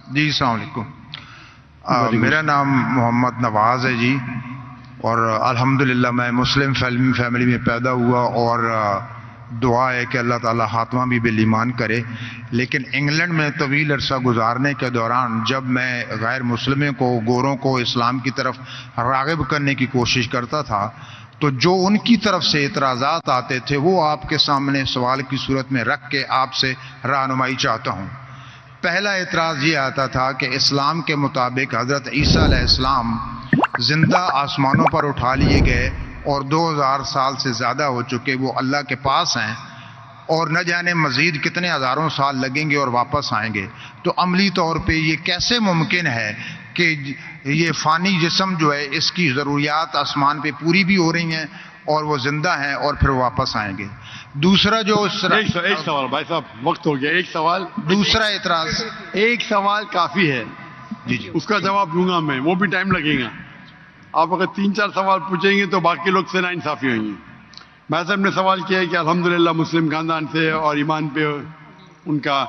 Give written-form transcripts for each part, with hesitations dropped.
جی السلام علیکم، میرا نام محمد نواز ہے جی، اور الحمدللہ میں مسلم فیملی میں پیدا ہوا، اور دعا ہے کہ اللہ تعالیٰ خاتمہ بھی بالایمان کرے۔ لیکن انگلینڈ میں طویل عرصہ گزارنے کے دوران جب میں غیر مسلموں کو، گوروں کو اسلام کی طرف راغب کرنے کی کوشش کرتا تھا، تو جو ان کی طرف سے اعتراضات آتے تھے وہ آپ کے سامنے سوال کی صورت میں رکھ کے آپ سے رہنمائی چاہتا ہوں۔ پہلا اعتراض یہ آتا تھا کہ اسلام کے مطابق حضرت عیسیٰ علیہ السلام زندہ آسمانوں پر اٹھا لیے گئے اور 2000 سال سے زیادہ ہو چکے وہ اللہ کے پاس ہیں، اور نہ جانے مزید کتنے ہزاروں سال لگیں گے اور واپس آئیں گے۔ تو عملی طور پہ یہ کیسے ممکن ہے کہ یہ فانی جسم جو ہے اس کی ضروریات آسمان پہ پوری بھی ہو رہی ہیں اور وہ زندہ ہیں اور پھر واپس آئیں گے؟ دوسرا جو ایک سوال بھائی صاحب، وقت ہو گیا، ایک سوال، دوسرا اعتراض، ایک سوال کافی ہے، جی جی اس کا جواب دوں گا میں، وہ بھی ٹائم لگے گا۔ آپ اگر 3-4 سوال پوچھیں گے تو باقی لوگ سے ناانصافی ہوئیں گی۔ بھائی صاحب نے سوال کیا ہے کہ الحمدللہ مسلم خاندان سے اور ایمان پہ ان کا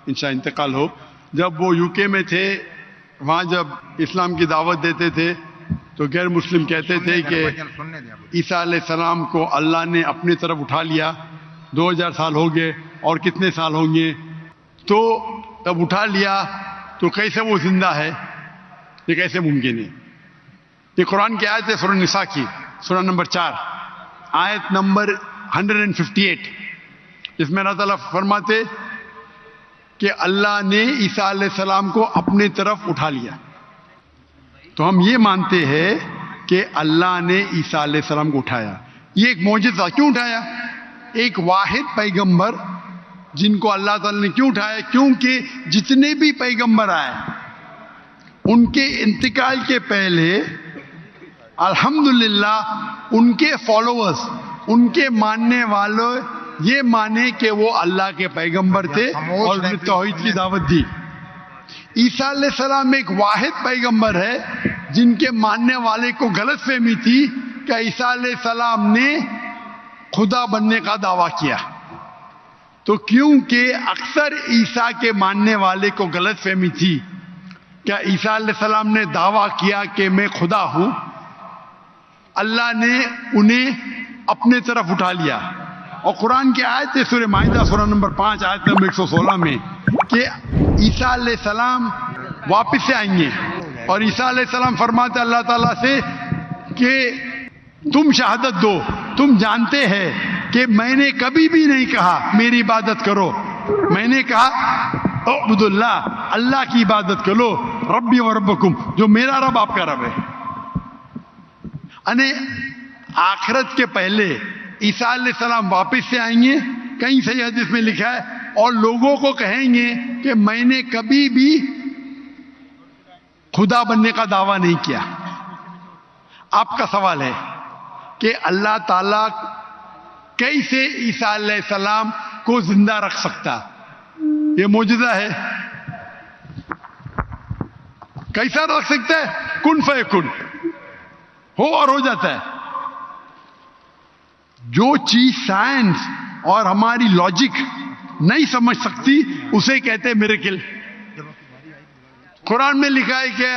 انشاء انتقال ہو۔ جب وہ UK میں تھے، وہاں جب اسلام کی دعوت دیتے تھے تو غیر مسلم کہتے تھے کہ عیسیٰ علیہ السلام کو اللہ نے اپنی طرف اٹھا لیا، 2000 سال ہو گئے اور کتنے سال ہوں گے، تو جب اٹھا لیا تو کیسے وہ زندہ ہے؟ یہ کیسے ممکن ہے؟ یہ قرآن کی آیت ہے، سورہ نساء کی، سورہ نمبر 4، آیت نمبر 158، جس میں اللہ تعالیٰ فرماتے کہ اللہ نے عیسیٰ علیہ السلام کو اپنے طرف اٹھا لیا۔ تو ہم یہ مانتے ہیں کہ اللہ نے عیسیٰ علیہ السلام کو اٹھایا۔ یہ ایک معجزہ، کیوں اٹھایا؟ ایک واحد پیغمبر جن کو اللہ تعالیٰ نے کیوں اٹھایا؟ کیونکہ جتنے بھی پیغمبر آئے ان کے انتقال کے پہلے الحمدللہ ان کے فالوورز، ان کے ماننے والوں یہ مانے کہ وہ اللہ کے پیغمبر تھے اور انہیں توحید کی دعوت دی۔ عیسیٰ علیہ السلام ایک واحد پیغمبر ہے جن کے ماننے والے کو غلط فہمی تھی کہ عیسیٰ علیہ السلام نے خدا بننے کا دعویٰ کیا۔ تو کیونکہ اکثر عیسیٰ کے ماننے والے کو غلط فہمی تھی کہ عیسیٰ علیہ السلام نے دعویٰ کیا کہ میں خدا ہوں، اللہ نے انہیں اپنے طرف اٹھا لیا۔ اور قرآن کی آیت ہے سورہ مائدہ سورہ نمبر 5 آیت نمبر 116 میں کہ عیسیٰ علیہ السلام واپس سے آئیں گے، اور عیسیٰ علیہ السلام فرماتے اللہ تعالیٰ سے کہ تم شہادت دو، تم جانتے ہیں کہ میں نے کبھی بھی نہیں کہا میری عبادت کرو، میں نے کہا اعبدوا اللہ، اللہ کی عبادت کرو، ربی و ربکم، جو میرا رب آپ کا رب ہے۔ یعنی آخرت کے پہلے عیسیٰ علیہ السلام واپس سے آئیں گے، کہیں صحیح حدیث میں لکھا ہے، اور لوگوں کو کہیں گے کہ میں نے کبھی بھی خدا بننے کا دعویٰ نہیں کیا۔ آپ کا سوال ہے کہ اللہ تعالیٰ کیسے عیسیٰ علیہ السلام کو زندہ رکھ سکتا؟ یہ معجزہ ہے، کیسا رکھ سکتا ہے؟ کن فیکن، ہو اور ہو جاتا ہے۔ جو چیز سائنس اور ہماری لاجک نہیں سمجھ سکتی اسے کہتے ہیں میریکل۔ قرآن میں لکھا ہے کہ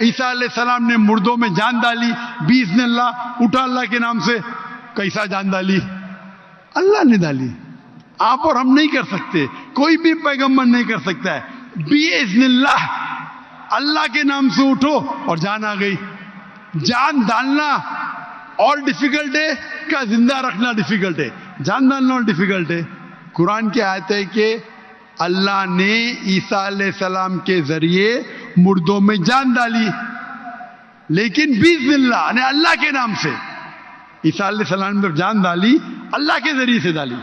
عیسیٰ علیہ السلام نے مردوں میں جان ڈالی، باذن اللہ، اٹھا اللہ کے نام سے۔ کیسا جان ڈالی؟ اللہ نے ڈالی، آپ اور ہم نہیں کر سکتے، کوئی بھی پیغمبر نہیں کر سکتا ہے۔ باذن اللہ، اللہ کے نام سے اٹھو اور جان آ گئی۔ جان ڈالنا اور ڈیفیکلٹ ہے کا زندہ رکھنا ڈیفیکلٹ ہے؟ جان ڈالنا اور ڈیفیکلٹ ہے۔ قرآن کی آیت ہے کہ اللہ نے عیسیٰ علیہ السلام کے ذریعے مردوں میں جان ڈالی، لیکن باذن اللہ یعنی اللہ کے نام سے۔ عیسیٰ علیہ السلام نے جان ڈالی، اللہ کے ذریعے سے ڈالی۔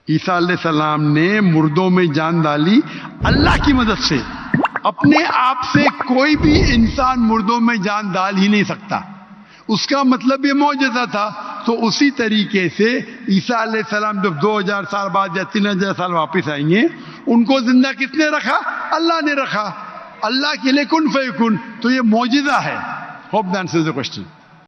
عیسیٰ علیہ السلام نے مردوں میں جان ڈالی اللہ کی مدد سے۔ اپنے آپ سے کوئی بھی انسان مردوں میں جان ڈال ہی نہیں سکتا، اس کا مطلب یہ معجزہ تھا۔ تو اسی طریقے سے عیسیٰ علیہ السلام جب 2000 سال بعد یا 3000 سال واپس آئیں گے، ان کو زندہ کس نے رکھا؟ اللہ نے رکھا۔ اللہ کے لیے کن فیکن، تو یہ معجزہ ہے۔ Hope that answers the question.